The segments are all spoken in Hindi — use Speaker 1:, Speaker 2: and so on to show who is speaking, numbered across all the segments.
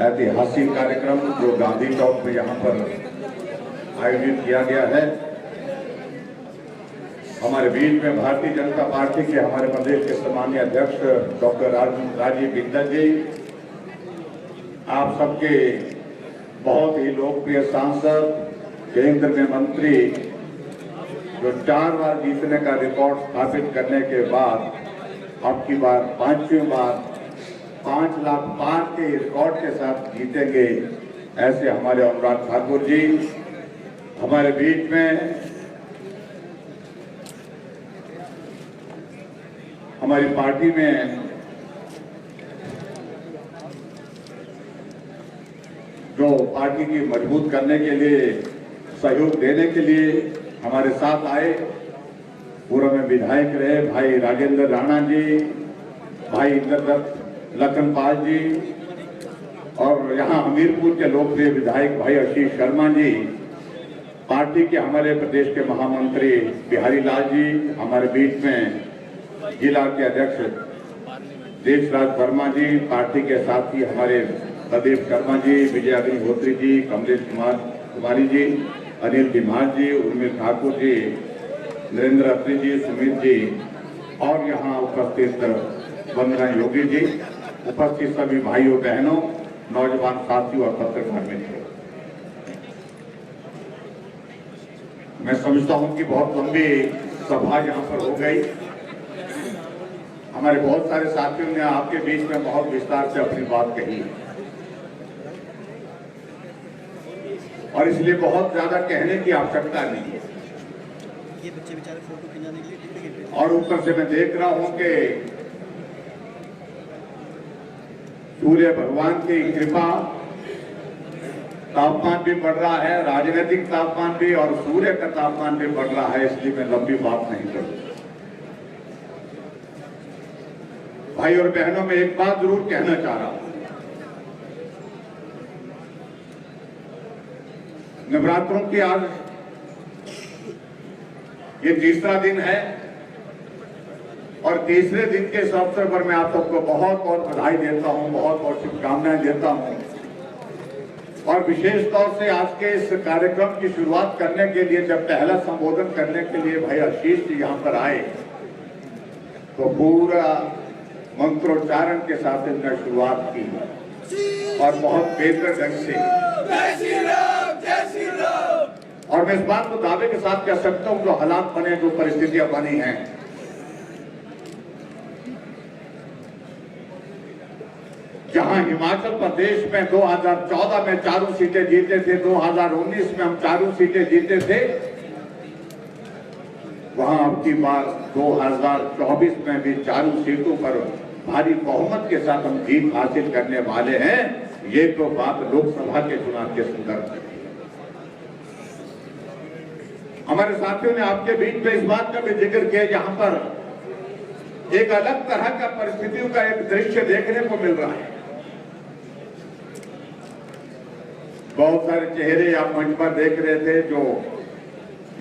Speaker 1: ऐतिहासिक कार्यक्रम जो गांधी चौक में यहाँ पर आयोजित किया गया है। हमारे बीच में भारतीय जनता पार्टी के हमारे प्रदेश के सम्मानीय अध्यक्ष डॉक्टर राजीव बिंदल जी, आप सबके बहुत ही लोकप्रिय सांसद, केंद्र में मंत्री, जो 4 बार जीतने का रिकॉर्ड स्थापित करने के बाद अब की बार 5वीं बार 5 लाख पार के रिकॉर्ड के साथ जीतेंगे, ऐसे हमारे अनुराग ठाकुर जी हमारे बीच में। हमारी पार्टी में जो पार्टी की मजबूत करने के लिए, सहयोग देने के लिए हमारे साथ आए, पूर्व में विधायक रहे भाई राजेंद्र राणा जी, भाई इंद्रदत्त लखनपाल जी, और यहाँ हमीरपुर के लोकप्रिय विधायक भाई आशीष शर्मा जी, पार्टी के हमारे प्रदेश के महामंत्री बिहारी लाल जी, हमारे बीच में जिला के अध्यक्ष देशराज वर्मा जी, पार्टी के साथी हमारे प्रदीप शर्मा जी, विजय अग्निहोत्री जी, कमलेश कुमारी जी, अनिल बिमार जी, उर्मिल ठाकुर जी, नरेंद्र अत्री जी, सुमित जी, और यहाँ उपस्थित वंदना योगी जी, उपस्थित सभी भाइयों बहनों, नौजवान साथियों और पत्रकार मित्रों, मैं समझता हूं कि बहुत लंबी सभा यहाँ पर हो गई। हमारे बहुत सारे साथियों ने आपके बीच में बहुत विस्तार से अपनी बात कही और इसलिए बहुत ज्यादा कहने की आवश्यकता नहीं है।
Speaker 2: ये बच्चे बेचारे फोटो खिंचाने के लिए
Speaker 1: और ऊपर से मैं देख रहा हूं कि सूर्य भगवान की कृपा, तापमान भी बढ़ रहा है, राजनीतिक तापमान भी और सूर्य का तापमान भी बढ़ रहा है, इसलिए मैं लंबी बात नहीं करूंगा। भाई और बहनों, में एक बात जरूर कहना चाह रहा हूं। नवरात्रों की आज ये तीसरा दिन है और तीसरे दिन के इस अवसर पर मैं आप सबको बहुत बहुत बधाई देता हूं, बहुत बहुत शुभकामनाएं देता हूं। और विशेष तौर से आज के इस कार्यक्रम की शुरुआत करने के लिए, जब पहला संबोधन करने के लिए भाई आशीष जी यहाँ पर आए, तो पूरा मंत्रोच्चारण के साथ इन्होंने शुरुआत की और बहुत बेहतर ढंग से। जय श्री राम, जय श्री राम। और मैं इस बात को दावे के साथ कह सकता हूं, जो हालात बने, जो परिस्थितियां बनी हैं, जहां हिमाचल प्रदेश में 2014 में 4 सीटें जीते थे, 2019 में हम 4 सीटें जीते थे, वहां अब की बार 2024 में भी 4 सीटों पर भारी बहुमत के साथ हम जीत हासिल करने वाले हैं। ये तो बात लोकसभा के चुनाव के संदर्भ में। हमारे साथियों ने आपके बीच में इस बात का भी जिक्र किया, यहाँ पर एक अलग तरह का परिस्थितियों का एक दृश्य देखने को मिल रहा है। बहुत सारे चेहरे आप मंच पर देख रहे थे जो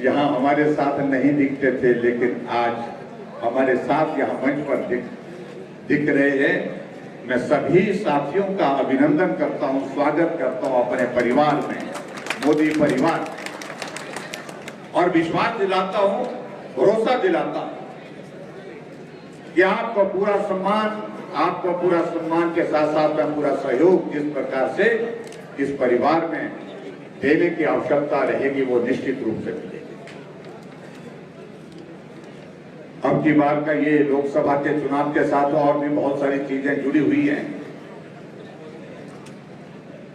Speaker 1: यहाँ हमारे साथ नहीं दिखते थे, लेकिन आज हमारे साथ यहाँ मंच पर दिख रहे हैं। मैं सभी साथियों का अभिनंदन करता हूँ, स्वागत करता हूँ अपने परिवार में, मोदी परिवार, और विश्वास दिलाता हूँ, भरोसा दिलाता हूँ कि आपको पूरा सम्मान के साथ साथ में पूरा सहयोग जिस प्रकार से इस परिवार में देने की आवश्यकता रहेगी, वो निश्चित रूप से मिलेगी। अब की बार का ये लोकसभा के चुनाव के साथ और भी बहुत सारी चीजें जुड़ी हुई हैं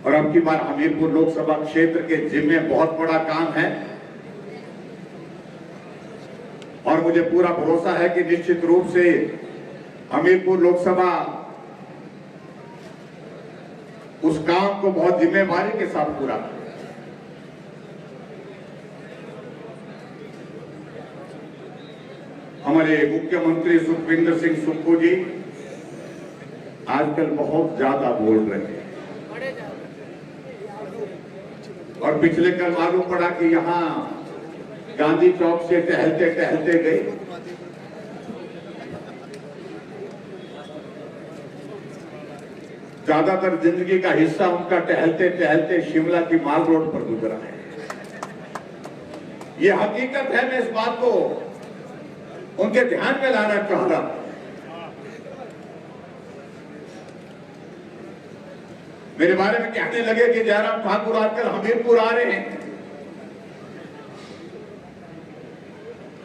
Speaker 1: और अब की बार हमीरपुर लोकसभा क्षेत्र के जिम्मे बहुत बड़ा काम है और मुझे पूरा भरोसा है कि निश्चित रूप से हमीरपुर लोकसभा उस काम को बहुत जिम्मेवारी के साथ पूरा करें। हमारे मुख्यमंत्री सुखविंदर सिंह सुक्खू जी आजकल बहुत ज्यादा बोल रहे हैं और पिछले कल मालूम पड़ा कि यहाँ गांधी चौक से टहलते टहलते गए ज्यादातर जिंदगी का हिस्सा उनका टहलते टहलते शिमला की माल रोड पर गुजरा है। ये हकीकत है, मैं इस बात को उनके ध्यान में लाना चाह रहा हूं। मेरे बारे में कहने लगे कि जयराम ठाकुर आजकल हमीरपुर आ रहे हैं।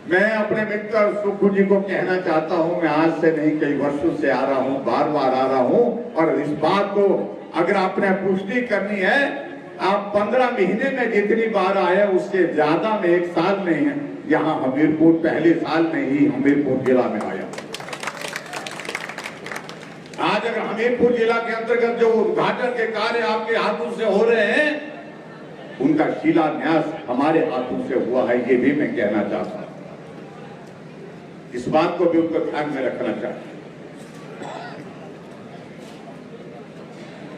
Speaker 1: मैं अपने मित्र सुखू जी को कहना चाहता हूं, मैं आज से नहीं कई वर्षों से आ रहा हूं, बार बार आ रहा हूं, और इस बात को अगर आपने पुष्टि करनी है, आप 15 महीने में जितनी बार आए उससे ज्यादा में 1 साल में है यहाँ हमीरपुर, पहले साल में ही हमीरपुर जिला में आया। आज अगर हमीरपुर जिला के अंतर्गत जो उद्घाटन के कार्य आपके हाथों से हो रहे हैं, उनका शिलान्यास हमारे हाथों से हुआ है, ये भी मैं कहना चाहता हूं। इस बात को भी उनको ध्यान में रखना चाहिए।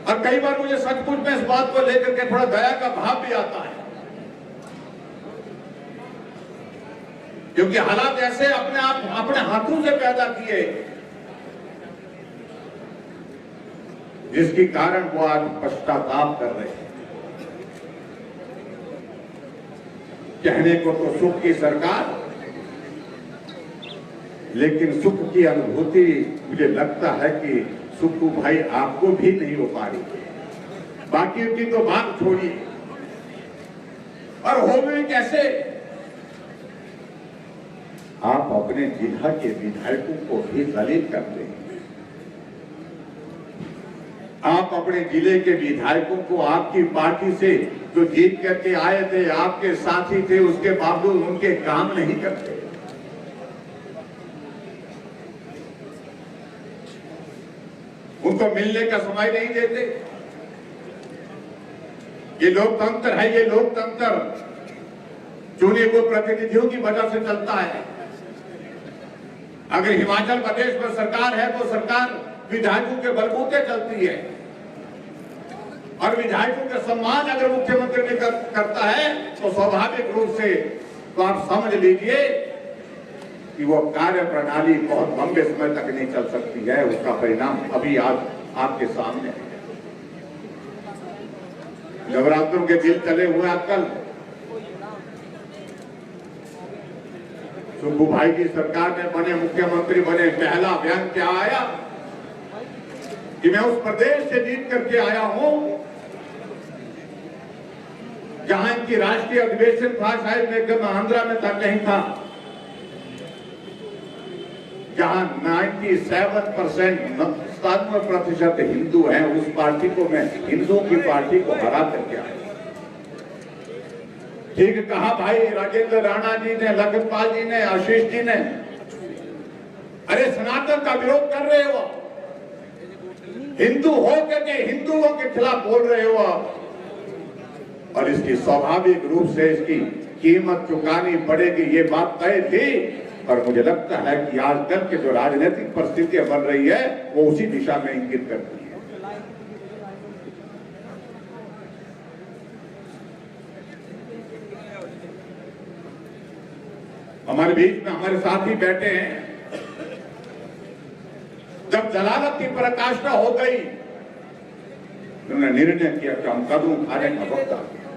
Speaker 1: और कई बार मुझे सचमुच में इस बात को लेकर के थोड़ा दया का भाव भी आता है, क्योंकि हालात ऐसे अपने हाथों से पैदा किए जिसके कारण वो आज पश्चाताप कर रहे हैं। कहने को तो सुख की सरकार, लेकिन सुख की अनुभूति मुझे लगता है कि सुखू भाई आपको भी नहीं हो पा रही है। बाकी की तो बात छोड़िए, और हो गए कैसे? आप अपने जिला के विधायकों को भी दलित करते हैं। आप अपने जिले के विधायकों को आपकी पार्टी से जो जीत करके आए थे, आपके साथी थे, उसके बावजूद उनके काम नहीं करते। उनको मिलने का समय नहीं देते। ये लोकतंत्र है, ये लोकतंत्र चुने हुए प्रतिनिधियों की वजह से चलता है। अगर हिमाचल प्रदेश में सरकार है तो सरकार विधायकों के बलबूते चलती है, और विधायकों का सम्मान अगर मुख्यमंत्री ने करता है तो स्वाभाविक रूप से तो आप समझ लीजिए कि वो कार्य प्रणाली बहुत लंबे समय तक नहीं चल सकती है। उसका परिणाम अभी आज आपके सामने है। नवरात्रों के दिन चले हुए आजकल सुब्बू भाई की सरकार में बने, मुख्यमंत्री बने, पहला बयान क्या आया कि मैं उस प्रदेश से जीत करके आया हूं जहां इनकी राष्ट्रीय अधिवेशन था, शायद मैं आंध्रा में था, कहीं था, जहां 97% हिंदू हैं। उस पार्टी को मैं हिंदुओं की पार्टी को हरा करके आया। ठीक कहा भाई राजेंद्र राणा जी ने, लखनपाल जी ने, आशीष जी ने, अरे सनातन का विरोध कर रहे हो, हिंदू हो करके हिंदुओं के खिलाफ बोल रहे हो, और इसकी स्वाभाविक रूप से इसकी कीमत चुकानी पड़ेगी, ये बात तय थी। और मुझे लगता है कि आजकल के जो राजनीतिक परिस्थितियां बन रही है वो उसी दिशा में इंगित करती है। हमारे बीच में हमारे साथी बैठे हैं। जब जलालत की पराकाष्ठा हो गई, उन्होंने निर्णय किया कि हम कदम उठाने का वक्त आ गया।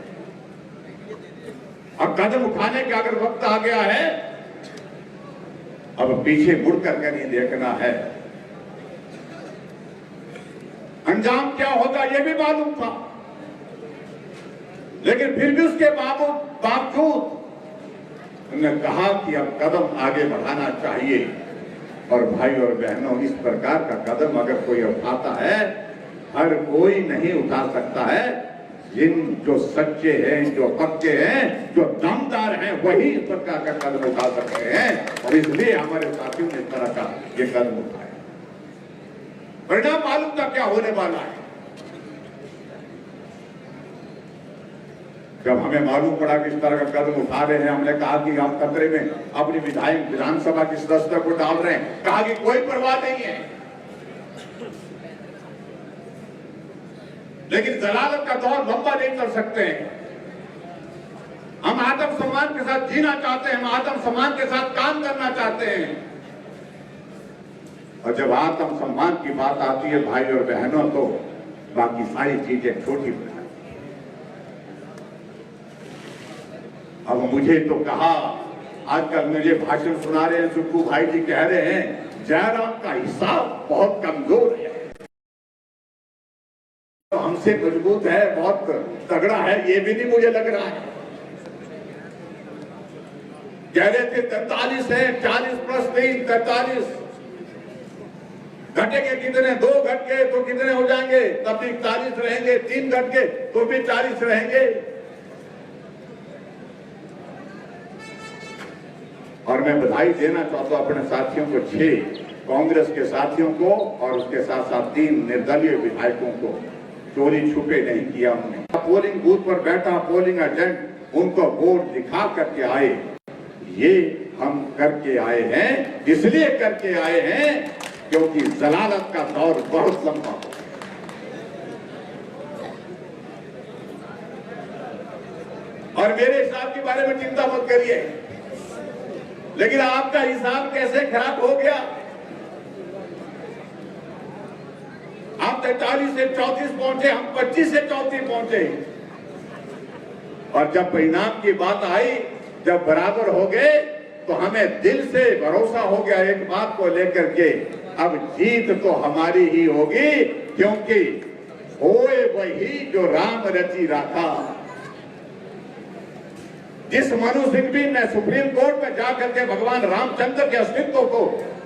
Speaker 1: अब कदम उठाने का अगर वक्त आ गया है, अब पीछे मुड़ करके नहीं देखना है। अंजाम क्या होगा ये भी मालूम था, लेकिन फिर भी उसके बावजूद उन्होंने कहा कि अब कदम आगे बढ़ाना चाहिए। और भाई और बहनों, इस प्रकार का कदम अगर कोई उठाता है, हर कोई नहीं उठा सकता है। जिन जो सच्चे हैं, जो पक्के हैं, जो दमदार हैं, वही इस प्रकार का कदम उठा सकते हैं। और इसलिए हमारे साथियों ने इस तरह का ये कदम उठाया। परिणाम मालूम था क्या होने वाला है। जब हमें मालूम पड़ा कि इस तरह का कदम उठा रहे हैं, हमने कहा कि हम खतरे में अपनी विधानसभा की सदस्यता को डाल रहे हैं। कहा कि कोई परवाह नहीं है, लेकिन जलालत का दौर लंबा नहीं चल सकते हैं। हम आत्म सम्मान के साथ जीना चाहते हैं, हम आत्म सम्मान के साथ काम करना चाहते हैं। और जब आत्म सम्मान की बात आती है भाई और बहनों, तो बाकी सारी चीजें छोटी बना। अब मुझे तो कहा, आजकल मुझे भाषण सुना रहे हैं सुक्खू भाई जी, कह रहे हैं जयराम का हिसाब बहुत कमजोर है, तो हमसे मजबूत है, बहुत तगड़ा है, ये भी नहीं मुझे लग रहा है। कह रहे थे 43 है, 40 प्लस 3 43, घटेंगे कितने, 2 घट के तो कितने हो जाएंगे, तब भी 40 रहेंगे, 3 घट के तो भी 40 रहेंगे। और मैं बधाई देना चाहता हूं अपने साथियों को, 6 कांग्रेस के साथियों को और उसके साथ साथ 3 निर्दलीय विधायकों को, चोरी छुपे नहीं किया हमने। पोलिंग बूथ पर बैठा पोलिंग एजेंट उनको वोट दिखा करके आए, ये हम करके आए हैं, इसलिए करके आए हैं क्योंकि जलालत का दौर बहुत लंबा हो। और मेरे हिसाब के बारे में चिंता मत करिए, लेकिन आपका हिसाब कैसे खराब हो गया। आप 43 से 34 पहुंचे, हम 25 से 34 पहुंचे। और जब परिणाम की बात आई, जब बराबर हो गए, तो हमें दिल से भरोसा हो गया एक बात को लेकर के, अब जीत तो हमारी ही होगी, क्योंकि होए वही जो राम रची राखा। जिस मनु सिंघवी ने सुप्रीम कोर्ट में जाकर के भगवान रामचंद्र के अस्तित्व को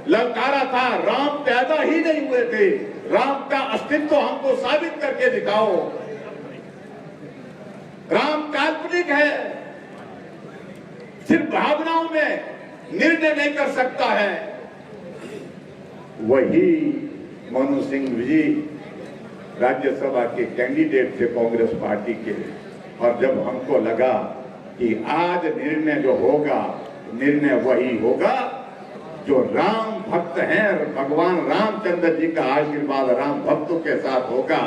Speaker 1: ललकारा था, राम पैदा ही नहीं हुए थे, राम का अस्तित्व हमको साबित करके दिखाओ। राम काल्पनिक है, सिर्फ भावनाओं में निर्णय नहीं कर सकता है। वही मनु सिंह जी राज्यसभा के कैंडिडेट थे कांग्रेस पार्टी के, और जब हमको लगा कि आज निर्णय जो होगा, निर्णय वही होगा जो राम भक्त हैं, भगवान रामचंद्र जी का आशीर्वाद राम भक्तों के साथ होगा।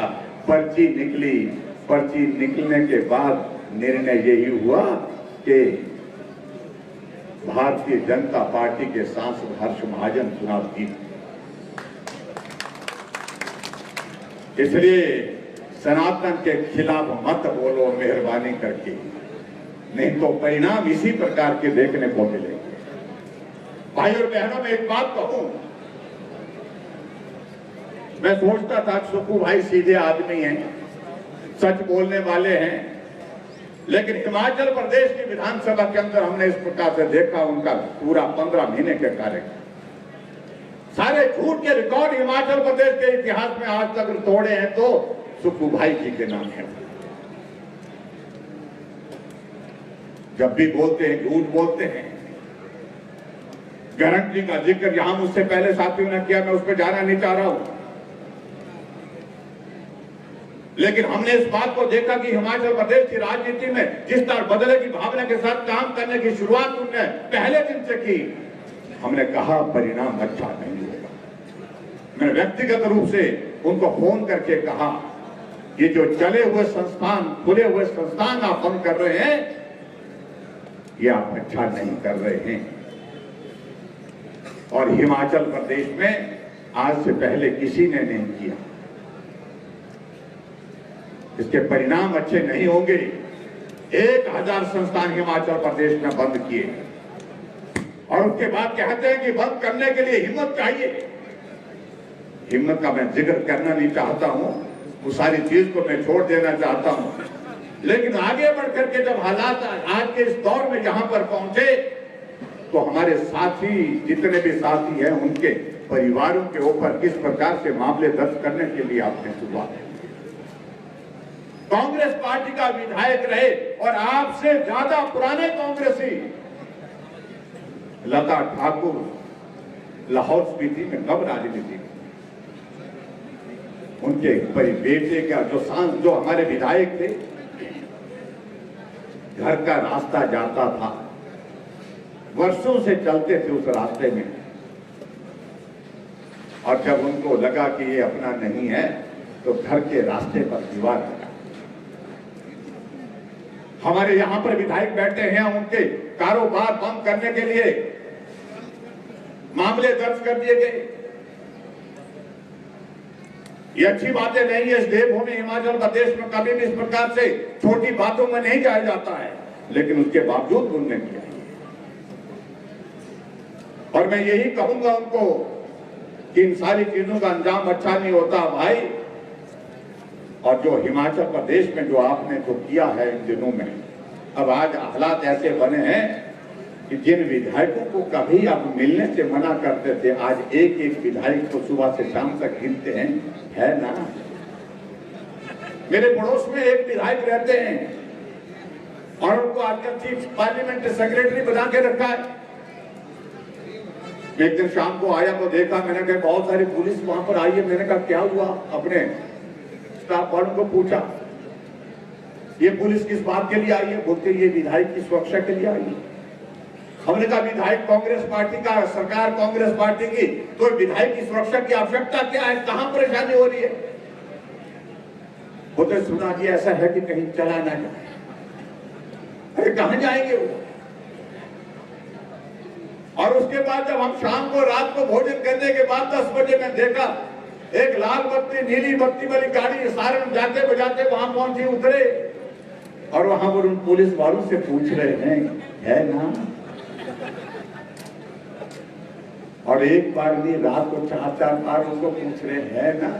Speaker 1: पर्ची निकली, पर्ची निकलने के बाद निर्णय यही हुआ कि भारतीय जनता पार्टी के सांसद हर्ष महाजन चुनाव जीत। इसलिए सनातन के खिलाफ मत बोलो मेहरबानी करके, नहीं तो परिणाम इसी प्रकार के देखने को मिलेंगे। भाई और बहनों, में एक बात कहूं, मैं सोचता था सुक्खू भाई सीधे आदमी हैं, सच बोलने वाले हैं, लेकिन हिमाचल प्रदेश की विधानसभा के अंदर हमने इस प्रकार से देखा उनका पूरा 15 महीने के कार्यक्रम, सारे झूठ के रिकॉर्ड हिमाचल प्रदेश के इतिहास में आज तक तोड़े हैं तो सुक्खू भाई जी के नाम है। जब भी बोलते हैं झूठ बोलते हैं। गारंटी का जिक्र यहां मुझसे पहले साथियों ने किया, मैं उस पर जाना नहीं चाह रहा हूं, लेकिन हमने इस बात को देखा कि हिमाचल प्रदेश की राजनीति में जिस तरह बदले की भावना के साथ काम करने की शुरुआत उन्होंने पहले दिन से की। हमने कहा परिणाम अच्छा नहीं होगा। मैंने व्यक्तिगत रूप से उनको फोन करके कहा, ये जो चले हुए संस्थान, खुले हुए संस्थान आप बंद कर रहे हैं, ये आप अच्छा नहीं कर रहे हैं। और हिमाचल प्रदेश में आज से पहले किसी ने नहीं किया। इसके परिणाम अच्छे नहीं होंगे। 1000 संस्थान हिमाचल प्रदेश में बंद किए, और उसके बाद कहते हैं कि बंद करने के लिए हिम्मत चाहिए। हिम्मत का मैं जिक्र करना नहीं चाहता हूं, वो सारी चीज को मैं छोड़ देना चाहता हूं, लेकिन आगे बढ़ करके जब हालात आज के इस दौर में जहां पर पहुंचे, तो हमारे साथी जितने भी साथी हैं उनके परिवारों के ऊपर किस प्रकार से मामले दर्ज करने के लिए आपने शुरुआत है। कांग्रेस पार्टी का विधायक रहे और आपसे ज्यादा पुराने कांग्रेसी लता ठाकुर लाहौल स्पीति में कब राजनीति की, उनके बेटे का जो हमारे विधायक थे, घर का रास्ता जाता था, वर्षों से चलते थे उस रास्ते में, और जब उनको लगा कि ये अपना नहीं है तो घर के रास्ते पर दीवार लगा। हमारे यहां पर विधायक बैठे हैं, उनके कारोबार बंद करने के लिए मामले दर्ज कर दिए गए। ये अच्छी बातें नहीं है। इस देवभूमि हिमाचल प्रदेश में कभी भी इस प्रकार से छोटी बातों में नहीं जाया जाता है, लेकिन उसके बावजूद उन्होंने किया। और मैं यही कहूंगा उनको कि इन सारी चीजों का अंजाम अच्छा नहीं होता भाई। और जो हिमाचल प्रदेश में जो आपने जो किया है इन दिनों में, अब आज हालात ऐसे बने हैं कि जिन विधायकों को कभी आप मिलने से मना करते थे, आज एक एक विधायक को सुबह से शाम तक गिनते हैं, है ना। मेरे पड़ोस में एक विधायक रहते हैं और उनको आजकल चीफ पार्लियामेंट सेक्रेटरी बना के रखा है। एक दिन शाम को आया तो देखा, मैंने कहा बहुत सारी पुलिस वहां पर आई है। मैंने कहा क्या हुआ, अपने स्टाफ वालों को पूछा, ये पुलिस किस बात के लिए आई है? बोलते ये विधायक की सुरक्षा के लिए आई है। हमने कहा विधायक कांग्रेस पार्टी का, सरकार कांग्रेस पार्टी की, तो विधायक की सुरक्षा की आवश्यकता क्या है, कहां परेशानी हो रही है? बोलते सुना जी ऐसा है कि कहीं चला ना जाए। अरे कहां जाएंगे वो? और उसके बाद जब हम शाम को रात को भोजन करने के बाद 10 बजे में देखा एक लाल बत्ती नीली बत्ती वाली गाड़ी सारण जाते बजाते वहां पहुंची, उतरे और वहां पर उन पुलिस वालों से पूछ रहे हैं, है ना। और एक बार भी रात को 4-4 बार उनको पूछ रहे हैं ना।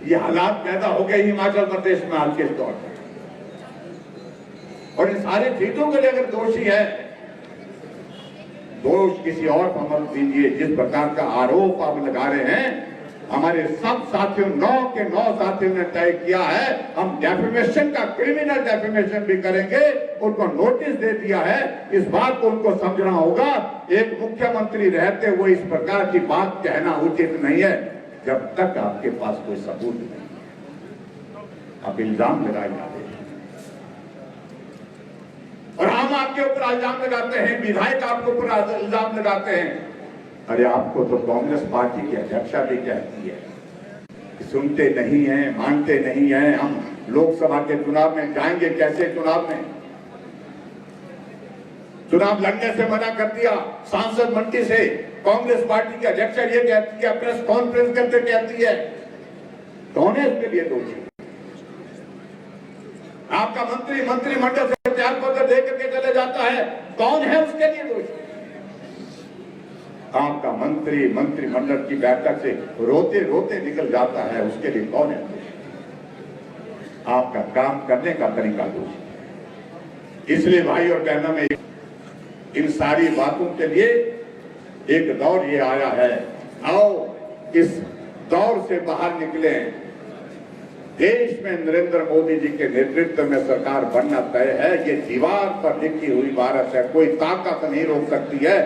Speaker 1: ये हालात पैदा हो गए हिमाचल प्रदेश में आज के दौर में। और इन सारी चीजों के लिए अगर दोषी है, दोष किसी और पर मत दीजिए। जिस प्रकार का आरोप आप लगा रहे हैं, हमारे सब साथियों 9 के 9 साथियों ने तय किया है, हम डेफेमेशन का क्रिमिनल डेफेमेशन भी करेंगे। उनको नोटिस दे दिया है। इस बात को उनको समझना होगा, एक मुख्यमंत्री रहते हुए इस प्रकार की बात कहना उचित नहीं है जब तक आपके पास कोई सबूत नहीं है। आप इल्जाम लगाए जाते हैं और हम आपके ऊपर इल्जाम लगाते हैं, विधायक आपके ऊपर इल्जाम लगाते हैं। अरे आपको तो कांग्रेस पार्टी की अध्यक्षा भी कहती है, सुनते नहीं हैं, मानते नहीं हैं। हम लोकसभा के चुनाव में जाएंगे कैसे? चुनाव लड़ने से मना कर दिया सांसद मंडी से। कांग्रेस पार्टी की अध्यक्षा ये कहती है, प्रेस कॉन्फ्रेंस करके कहती है, कौन है इसके लिए दोषी? आपका मंत्रिमंडल से त्याग पत्र दे करके चले जाता है, कौन है उसके लिए दोषी? आपका मंत्रिमंडल की बैठक से रोते रोते निकल जाता है, उसके लिए कौन है दोषी? आपका काम करने का तरीका दोषी। इसलिए भाई और बहनों में इन सारी बातों के लिए एक दौर ये आया है, आओ इस दौर से बाहर निकले। देश में नरेंद्र मोदी जी के नेतृत्व में सरकार बनना तय है। ये दीवार पर लिखी हुई बात है, कोई ताकत नहीं रोक सकती है।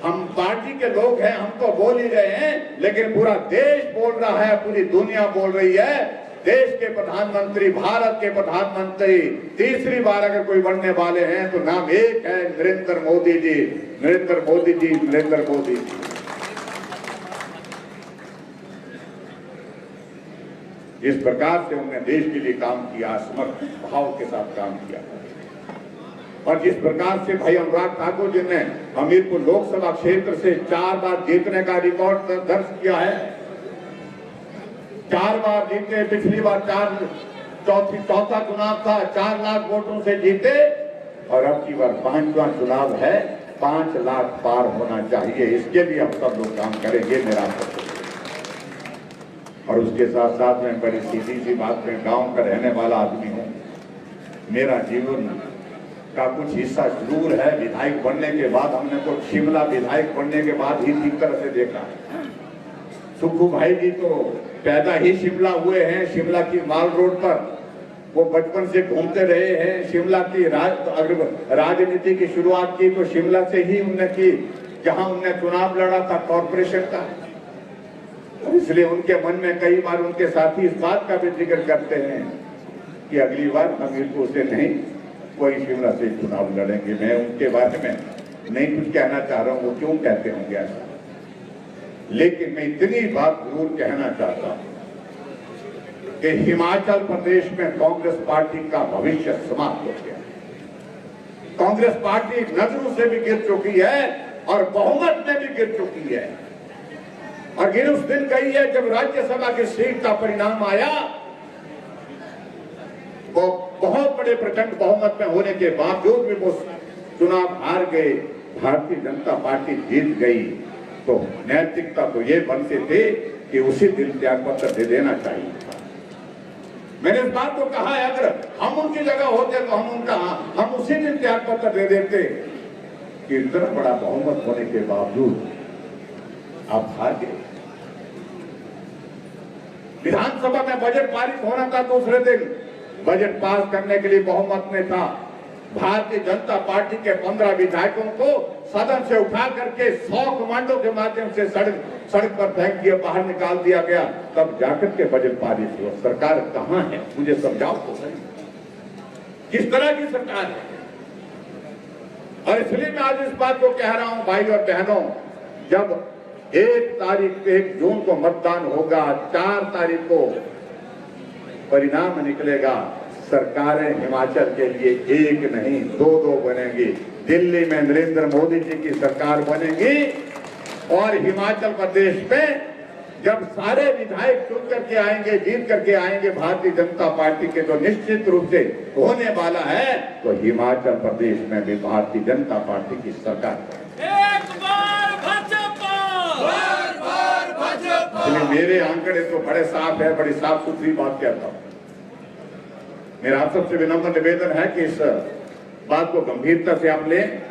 Speaker 1: हम पार्टी के लोग हैं, हम तो बोल ही रहे हैं, लेकिन पूरा देश बोल रहा है, पूरी दुनिया बोल रही है। देश के प्रधानमंत्री, भारत के प्रधानमंत्री तीसरी बार अगर कोई बनने वाले हैं तो नाम एक है, नरेंद्र मोदी जी, नरेंद्र मोदी जी, नरेंद्र मोदी जी। इस प्रकार से उन्होंने देश के लिए काम किया, समर्पित भाव के साथ काम किया। और जिस प्रकार से भाई अनुराग ठाकुर जी ने हमीरपुर लोकसभा क्षेत्र से 4 बार जीतने का रिकॉर्ड दर्ज किया है, 4 बार जीते। पिछली बार चौथा चुनाव था, 4 लाख वोटों से जीते, और अब की बार 5वां चुनाव है, 5 लाख पार होना चाहिए। इसके लिए हम सब लोग काम करेंगे, मेरा और उसके साथ साथ में बड़ी सीधी सी बात में गांव का रहने वाला आदमी हूं। मेरा जीवन का कुछ हिस्सा जरूर है विधायक बनने के बाद। हमने तो शिमला विधायक बनने के बाद ही ठीक तरह से देखा। सुखू भाई जी तो पैदा ही शिमला हुए हैं, शिमला की माल रोड पर वो बचपन से घूमते रहे हैं। शिमला की राजनीति की शुरुआत की तो शिमला से ही उन्होंने की, जहां उन्होंने चुनाव लड़ा था कॉर्पोरेशन का। इसलिए उनके मन में कई बार उनके साथी इस बात का भी जिक्र करते हैं कि अगली बार हमीरपुर से नहीं, कोई शिमला से चुनाव लड़ेंगे। मैं उनके बारे में नहीं कुछ कहना चाह रहा हूँ, वो क्यों कहते होंगे ऐसा, लेकिन मैं इतनी बात जरूर कहना चाहता हूं कि हिमाचल प्रदेश में कांग्रेस पार्टी का भविष्य समाप्त हो गया। कांग्रेस पार्टी नजरों से भी गिर चुकी है और बहुमत में भी गिर चुकी है। और गिर उस दिन गई है जब राज्यसभा की सीट का परिणाम आया, वो बहुत बड़े प्रचंड बहुमत में होने के बावजूद भी वो चुनाव हार गए, भारतीय जनता पार्टी जीत गई। तो नैतिकता तो ये बनते थे कि उसी दिन त्याग पत्र दे देना चाहिए था। मैंने इस बात को कहा है, अगर हम उनकी जगह होते तो हम उसी दिन त्याग पत्र दे देते कि इतना बड़ा बहुमत होने के बावजूद आप हार गए। विधानसभा में बजट पारित होना था, दूसरे दिन बजट पास करने के लिए बहुमत में था। भारतीय जनता पार्टी के 15 विधायकों को सदन से उठा करके 100 कमांडो के माध्यम से सड़क पर फेंक दिया, बाहर निकाल दिया गया, तब जाकर के बजट पारित हुआ। सरकार कहां है, मुझे समझाओ तो सही, किस तरह की सरकार है। और इसलिए मैं आज इस बात को कह रहा हूं भाई और बहनों, जब 1 जून को मतदान होगा, 4 तारीख को परिणाम निकलेगा, सरकारें हिमाचल के लिए एक नहीं 2-2 बनेंगी। दिल्ली में नरेंद्र मोदी जी की सरकार बनेगी और हिमाचल प्रदेश में जब सारे विधायक चुन करके आएंगे, जीत करके आएंगे भारतीय जनता पार्टी के, तो निश्चित रूप से होने वाला है, तो हिमाचल प्रदेश में भी भारतीय जनता पार्टी की सरकार।
Speaker 3: एक बार भाजपा,
Speaker 1: इसलिए मेरे आंकड़े तो बड़े साफ है, बड़ी साफ सुथरी बात कहता हूं। मेरा आप सबसे विनम्र निवेदन है कि इस बात को गंभीरता से आप लें,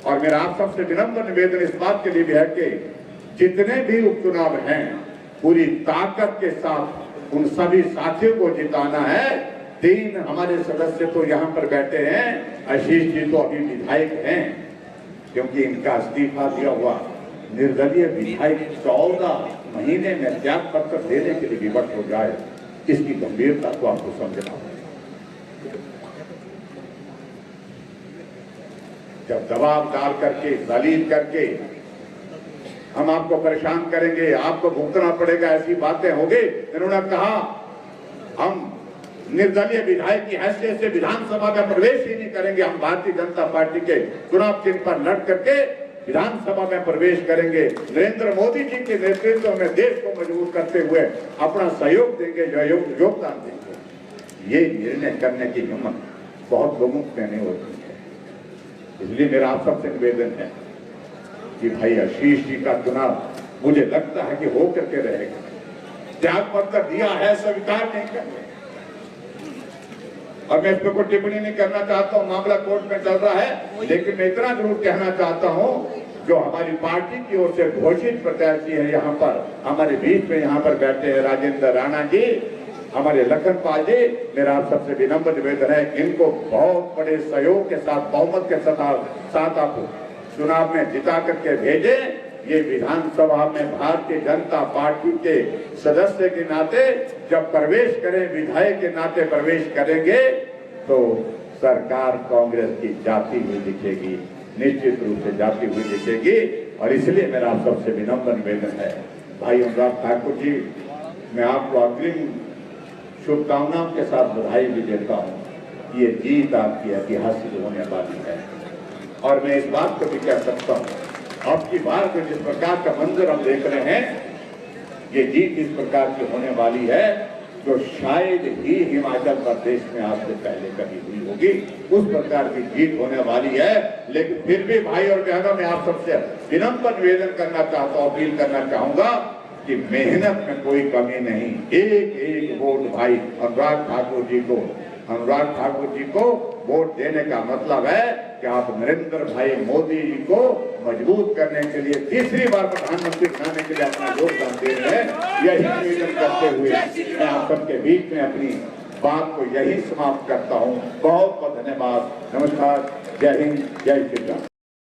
Speaker 1: और मेरा आप सबसे विनम्र निवेदन इस बात के लिए भी है कि जितने भी उपचुनाव हैं, पूरी ताकत के साथ उन सभी साथियों को जिताना है। 3 हमारे सदस्य तो यहाँ पर बैठे हैं, आशीष जी तो अभी विधायक हैं, क्योंकि इनका इस्तीफा दिया हुआ निर्दलीय विधायक 14 महीने में त्याग पत्र देने के लिए विवश हो जाए, इसकी गंभीरता को आपको समझना होगा। जब दबाव डाल करके, दलील करके हम आपको परेशान करेंगे, आपको भुगतना पड़ेगा, ऐसी बातें होंगी। इन्होंने कहा हम निर्दलीय विधायक की हैसियत से विधानसभा में प्रवेश ही नहीं करेंगे, हम भारतीय जनता पार्टी के चुनाव चिन्ह पर लड़ करके विधानसभा में प्रवेश करेंगे, नरेंद्र मोदी जी के नेतृत्व में देश को मजबूत करते हुए अपना सहयोग देंगे, योगदान देंगे। ये निर्णय करने की हिम्मत बहुत लोगों में नहीं होती है। इसलिए मेरा आप सबसे निवेदन है कि भाई आशीष जी का चुनाव मुझे लगता है कि हो करके रहेगा। त्याग पत्र दिया है, स्वीकार नहीं कर, और मैं इस पर कोई टिप्पणी नहीं करना चाहता हूं, मामला कोर्ट में चल रहा है, लेकिन मैं इतना जरूर कहना चाहता हूं, जो हमारी पार्टी की ओर से घोषित प्रत्याशी है यहाँ पर हमारे बीच में, यहाँ पर बैठे हैं राजेंद्र राणा जी, हमारे लखनपाल जी, मेरा आप सबसे विनम्र निवेदन है, इनको बहुत बड़े सहयोग के साथ, बहुमत के साथ आप चुनाव में जिता करके भेजे। ये विधानसभा में भारतीय जनता पार्टी के सदस्य के नाते जब प्रवेश करें, विधायक के नाते प्रवेश करेंगे, तो सरकार कांग्रेस की जाती हुई दिखेगी, निश्चित रूप से जाती हुई दिखेगी। और इसलिए मेरा आप सबसे विनम्र निवेदन है, भाई अनुराग ठाकुर जी, मैं आपको अग्रिम शुभकामनाओं के साथ बधाई भी देता हूँ। ये जीत आपकी ऐतिहासिक होने वाली है, और मैं इस बात को भी कह सकता हूँ, आपकी बार में जिस प्रकार का मंजर हम देख रहे हैं, ये जीत इस प्रकार की होने वाली है जो शायद ही हिमाचल प्रदेश में आज से पहले कभी हुई होगी, उस प्रकार की जीत होने वाली है। लेकिन फिर भी भाई और बहनों, मैं आप सबसे विनम्र निवेदन करना चाहता हूँ, अपील करना चाहूंगा कि मेहनत में कोई कमी नहीं, एक वोट भाई अनुराग ठाकुर जी को वोट देने का मतलब है कि आप नरेंद्र भाई मोदी जी को मजबूत करने के लिए, तीसरी बार प्रधानमंत्री बनाने के लिए अपना योगदान दे रहे हैं। यही निवेदन करते हुए मैं आप सबके बीच में अपनी बात को यही समाप्त करता हूँ। बहुत बहुत धन्यवाद, नमस्कार, जय हिंद, जय श्री राम।